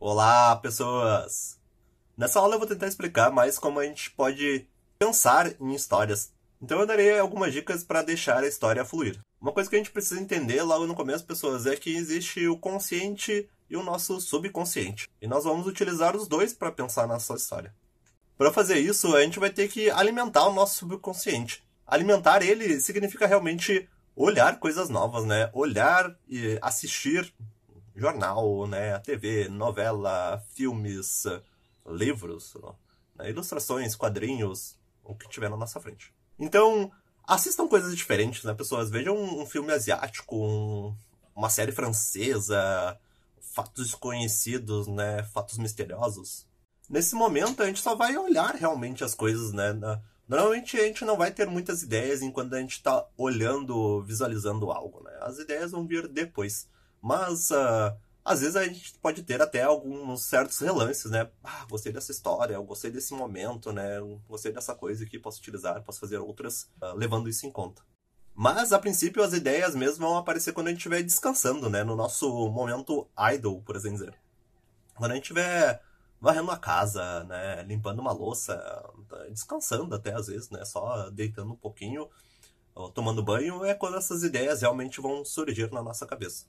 Olá, pessoas! Nessa aula eu vou tentar explicar mais como a gente pode pensar em histórias. Então eu darei algumas dicas para deixar a história fluir. Uma coisa que a gente precisa entender logo no começo, pessoas, é que existe o consciente e o nosso subconsciente. E nós vamos utilizar os dois para pensar na nossa história. Para fazer isso, a gente vai ter que alimentar o nosso subconsciente. Alimentar ele significa realmente olhar coisas novas, né? Olhar e assistir jornal, né, a TV, novela, filmes, livros, né, ilustrações, quadrinhos, o que tiver na nossa frente. Então, assistam coisas diferentes, né, pessoas? Vejam um filme asiático, uma série francesa, fatos desconhecidos, né, fatos misteriosos. Nesse momento, a gente só vai olhar realmente as coisas, né? Normalmente a gente não vai ter muitas ideias enquanto a gente está olhando, visualizando algo, né? As ideias vão vir depois. Mas, às vezes a gente pode ter até alguns certos relances, né? Ah, gostei dessa história, eu gostei desse momento, né? Eu gostei dessa coisa que posso utilizar, posso fazer outras, levando isso em conta. Mas, a princípio, as ideias mesmo vão aparecer quando a gente estiver descansando, né? No nosso momento idle, por assim dizer. Quando a gente estiver varrendo a casa, né? Limpando uma louça, descansando até às vezes, né? Só deitando um pouquinho, ou tomando banho, é quando essas ideias realmente vão surgir na nossa cabeça.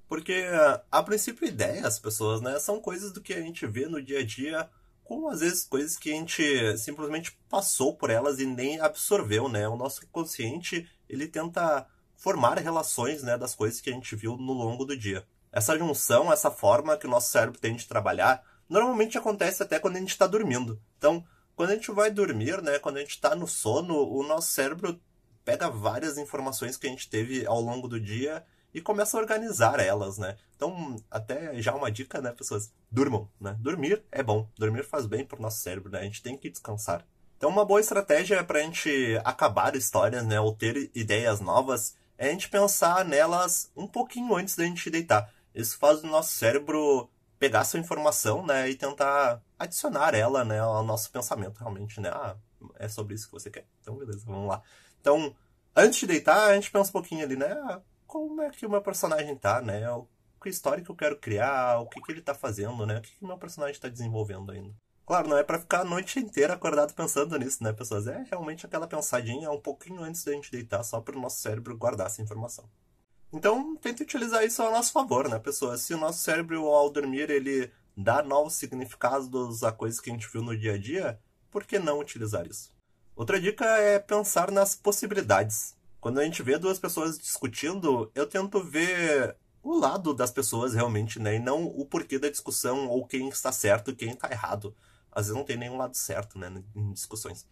Porque, a princípio, ideias, pessoas, né, são coisas do que a gente vê no dia a dia, como às vezes coisas que a gente simplesmente passou por elas e nem absorveu, né? O nosso consciente, ele tenta formar relações, né, das coisas que a gente viu no longo do dia. Essa junção, essa forma que o nosso cérebro tem de trabalhar, normalmente acontece até quando a gente está dormindo. Então, quando a gente vai dormir, né, quando a gente está no sono, o nosso cérebro pega várias informações que a gente teve ao longo do dia e começa a organizar elas, né? Então, até já uma dica, né, pessoas? Durmam, né? Dormir é bom. Dormir faz bem pro nosso cérebro, né? A gente tem que descansar. Então, uma boa estratégia para a gente acabar histórias, né, ou ter ideias novas, é a gente pensar nelas um pouquinho antes da gente deitar. Isso faz o nosso cérebro pegar essa informação, né, e tentar adicionar ela, né, ao nosso pensamento, realmente, né? Ah, é sobre isso que você quer. Então, beleza, vamos lá. Então, antes de deitar, a gente pensa um pouquinho ali, né? Ah, como é que o meu personagem tá, né? Que história que eu quero criar, o que que ele tá fazendo, né? O que que o meu personagem tá desenvolvendo ainda. Claro, não é pra ficar a noite inteira acordado pensando nisso, né, pessoas? É realmente aquela pensadinha um pouquinho antes da gente deitar, só para o nosso cérebro guardar essa informação. Então, tente utilizar isso a nosso favor, né, pessoas? Se o nosso cérebro, ao dormir, ele dá novos significados a coisas que a gente viu no dia a dia, por que não utilizar isso? Outra dica é pensar nas possibilidades. Quando a gente vê duas pessoas discutindo, eu tento ver o lado das pessoas realmente, né? E não o porquê da discussão ou quem está certo e quem está errado. Às vezes não tem nenhum lado certo, né, em discussões.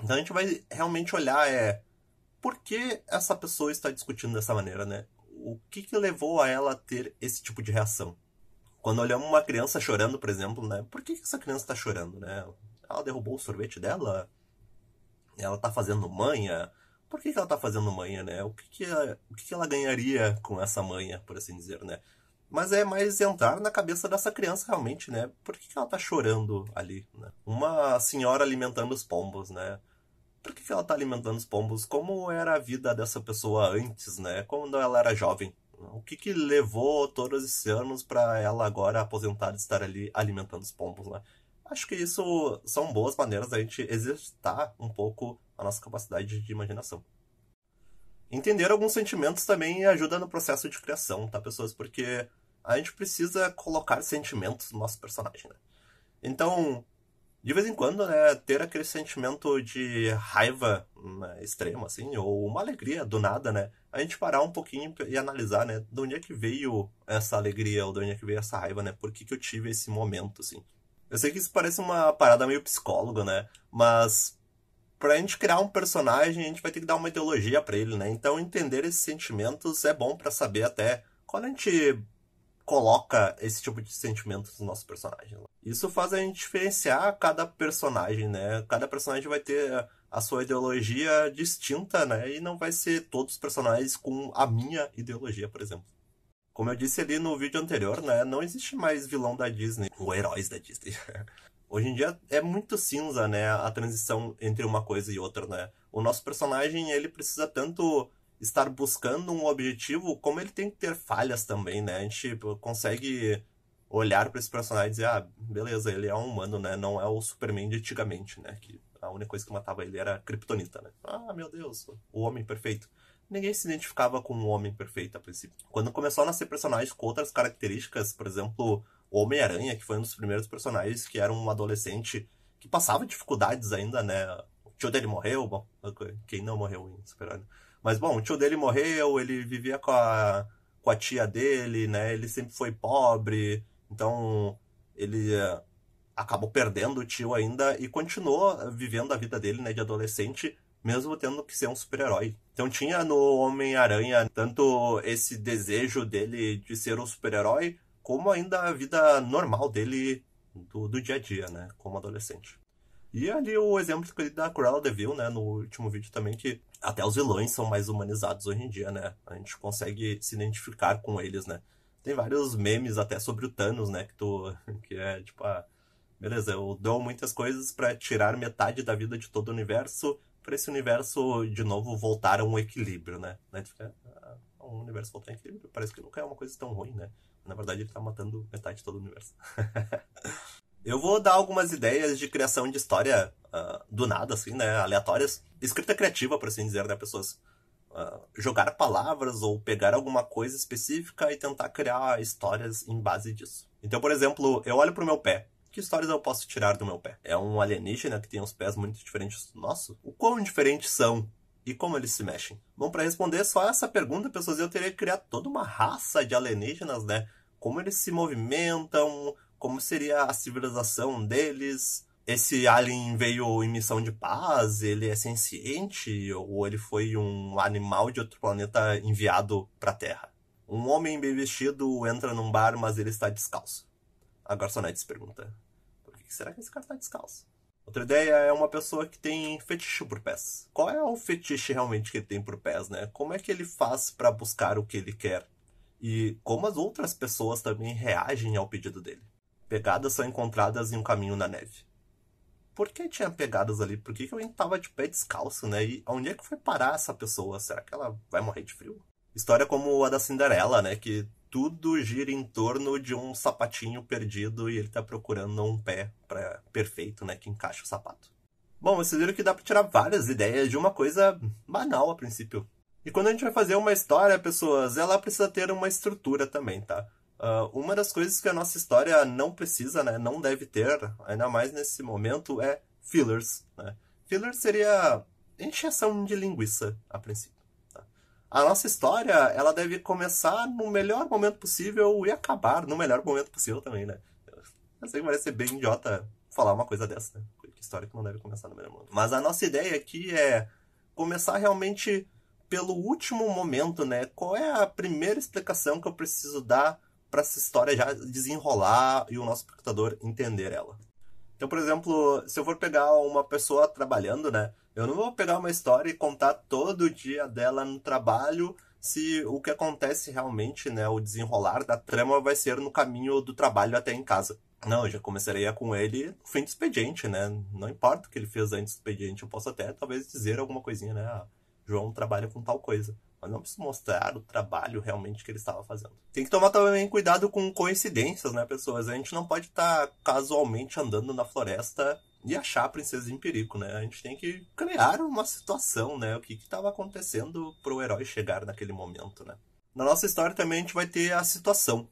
Então a gente vai realmente olhar por que essa pessoa está discutindo dessa maneira, né? O que que levou a ela a ter esse tipo de reação? Quando olhamos uma criança chorando, por exemplo, né? Por que que essa criança está chorando, né? Ela derrubou o sorvete dela? Ela tá fazendo manha? Por que que ela tá fazendo manha, né? O que que ela ganharia com essa manha, por assim dizer, né? Mas é mais entrar na cabeça dessa criança realmente, né? Por que que ela tá chorando ali, né? Uma senhora alimentando os pombos, né? Por que que ela tá alimentando os pombos? Como era a vida dessa pessoa antes, né? Quando ela era jovem? O que que levou todos esses anos para ela agora aposentada estar ali alimentando os pombos, né? Acho que isso são boas maneiras da gente exercitar um pouco a nossa capacidade de imaginação. Entender alguns sentimentos também ajuda no processo de criação, tá, pessoas? Porque a gente precisa colocar sentimentos no nosso personagem, né? Então, de vez em quando, né, ter aquele sentimento de raiva, né, extrema, assim, ou uma alegria do nada, né? A gente parar um pouquinho e analisar, né, de onde é que veio essa alegria, ou de onde é que veio essa raiva, né? Por que que eu tive esse momento, assim? Eu sei que isso parece uma parada meio psicóloga, né? Mas pra gente criar um personagem, a gente vai ter que dar uma ideologia pra ele, né? Então entender esses sentimentos é bom pra saber até quando a gente coloca esse tipo de sentimentos no nosso personagem. Isso faz a gente diferenciar cada personagem, né? Cada personagem vai ter a sua ideologia distinta, né? E não vai ser todos os personagens com a minha ideologia, por exemplo. Como eu disse ali no vídeo anterior, né? Não existe mais vilão da Disney, ou heróis da Disney. Hoje em dia é muito cinza, né? A transição entre uma coisa e outra, né? O nosso personagem, ele precisa tanto estar buscando um objetivo, como ele tem que ter falhas também, né? A gente consegue olhar pra esse personagem e dizer, ah, beleza, ele é um humano, né? Não é o Superman de antigamente, né? Que a única coisa que matava ele era a Kryptonita, né? Ah, meu Deus, o homem perfeito. Ninguém se identificava com o homem perfeito a princípio. Quando começou a nascer personagens com outras características, por exemplo, o Homem-Aranha, que foi um dos primeiros personagens que era um adolescente que passava dificuldades ainda, né? O tio dele morreu, bom, quem não morreu em Super-Herói? Mas, bom, o tio dele morreu, ele vivia com a tia dele, né? Ele sempre foi pobre, então ele acabou perdendo o tio ainda e continuou vivendo a vida dele, né, de adolescente, mesmo tendo que ser um super-herói. Então tinha no Homem-Aranha tanto esse desejo dele de ser um super-herói, como ainda a vida normal dele do dia a dia, né, como adolescente. E ali o exemplo que ele dá Cruella de Vil, né, no último vídeo também, que até os vilões são mais humanizados hoje em dia, né? A gente consegue se identificar com eles, né? Tem vários memes até sobre o Thanos, né, que é tipo, beleza, eu dou muitas coisas pra tirar metade da vida de todo o universo, pra esse universo de novo voltar a um equilíbrio, né? O universo voltar a equilíbrio, parece que nunca é uma coisa tão ruim, né? Na verdade ele tá matando metade de todo o universo. Eu vou dar algumas ideias de criação de história do nada, assim, né? Aleatórias. Escrita criativa, por assim dizer, né? Pessoas jogar palavras ou pegar alguma coisa específica e tentar criar histórias em base disso. Então, por exemplo, eu olho pro meu pé. Que histórias eu posso tirar do meu pé? É um alienígena que tem uns pés muito diferentes do nosso? O quão diferentes são? E como eles se mexem? Bom, para responder só essa pergunta, pessoas, eu teria que criar toda uma raça de alienígenas, né? Como eles se movimentam, como seria a civilização deles. Esse alien veio em missão de paz, ele é senciente, ou ele foi um animal de outro planeta enviado para a Terra. Um homem bem vestido entra num bar, mas ele está descalço. A garçonete se pergunta, por que será que esse cara está descalço? Outra ideia é uma pessoa que tem fetiche por pés. Qual é o fetiche realmente que ele tem por pés, né? Como é que ele faz para buscar o que ele quer? E como as outras pessoas também reagem ao pedido dele? Pegadas são encontradas em um caminho na neve. Por que tinha pegadas ali? Por que alguém tava de pé descalço, né? E onde é que foi parar essa pessoa? Será que ela vai morrer de frio? História como a da Cinderela, né? Que tudo gira em torno de um sapatinho perdido e ele tá procurando um pé perfeito, né? Que encaixa o sapato. Bom, vocês viram que dá pra tirar várias ideias de uma coisa banal a princípio. E quando a gente vai fazer uma história, pessoas, ela precisa ter uma estrutura também, tá? Uma das coisas que a nossa história não precisa, né, não deve ter, ainda mais nesse momento, é fillers. Né? Fillers seria encheção de linguiça, a princípio. Tá? A nossa história, ela deve começar no melhor momento possível e acabar no melhor momento possível também, né? Eu sei que parece ser bem idiota falar uma coisa dessa, né? Que história que não deve começar no melhor momento. Mas a nossa ideia aqui é começar realmente pelo último momento, né? Qual é a primeira explicação que eu preciso dar para essa história já desenrolar e o nosso espectador entender ela. Então, por exemplo, se eu for pegar uma pessoa trabalhando, né? Eu não vou pegar uma história e contar todo o dia dela no trabalho se o que acontece realmente, né? O desenrolar da trama vai ser no caminho do trabalho até em casa. Não, eu já começaria com ele no fim do expediente, né? Não importa o que ele fez antes do expediente, eu posso até talvez dizer alguma coisinha, né? Ah, João trabalha com tal coisa. Mas não preciso mostrar o trabalho realmente que ele estava fazendo. Tem que tomar também cuidado com coincidências, né, pessoas? A gente não pode estar casualmente andando na floresta e achar a princesa em perigo, né? A gente tem que criar uma situação, né? O que estava acontecendo para o herói chegar naquele momento, né? Na nossa história também a gente vai ter a situação.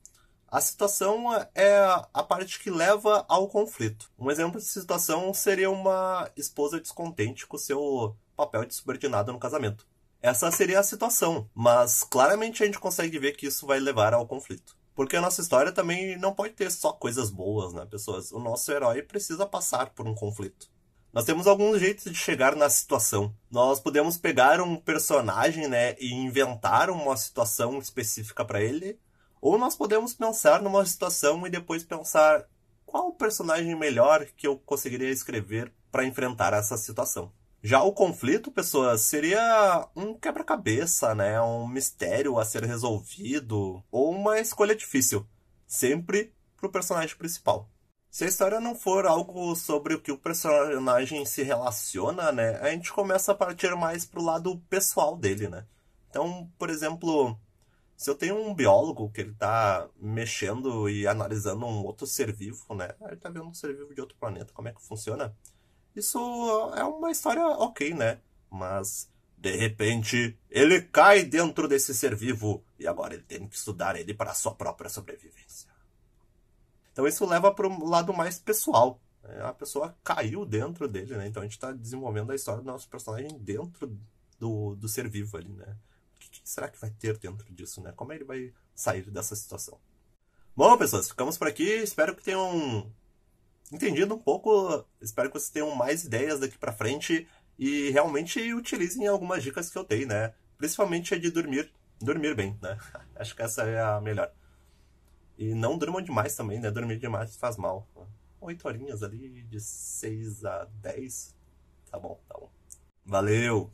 A situação é a parte que leva ao conflito. Um exemplo de situação seria uma esposa descontente com o seu papel de subordinado no casamento. Essa seria a situação, mas claramente a gente consegue ver que isso vai levar ao conflito. Porque a nossa história também não pode ter só coisas boas, né, pessoas? O nosso herói precisa passar por um conflito. Nós temos alguns jeitos de chegar na situação. Nós podemos pegar um personagem, né, e inventar uma situação específica para ele, ou nós podemos pensar numa situação e depois pensar qual o personagem melhor que eu conseguiria escrever para enfrentar essa situação. Já o conflito, pessoas, seria um quebra-cabeça, né? Um mistério a ser resolvido, ou uma escolha difícil, sempre pro personagem principal. Se a história não for algo sobre o que o personagem se relaciona, né? A gente começa a partir mais pro lado pessoal dele, né? Então, por exemplo, Se eu tenho um biólogo que ele tá mexendo e analisando um outro ser vivo, né? Ele tá vendo um ser vivo de outro planeta, como é que funciona? Isso é uma história ok, né? Mas, de repente, ele cai dentro desse ser vivo e agora ele tem que estudar ele para a sua própria sobrevivência. Então isso leva para um lado mais pessoal. A pessoa caiu dentro dele, né? Então a gente está desenvolvendo a história do nosso personagem dentro do ser vivo ali, né? O que será que vai ter dentro disso, né? Como ele vai sair dessa situação? Bom, pessoas, ficamos por aqui. Espero que tenham entendido um pouco. Espero que vocês tenham mais ideias daqui pra frente e realmente utilizem algumas dicas que eu dei, né? Principalmente a de dormir bem, né? Acho que essa é a melhor. E não durmam demais também, né? Dormir demais faz mal. 8 horinhas ali, de 6 a 10. Tá bom, tá bom. Valeu!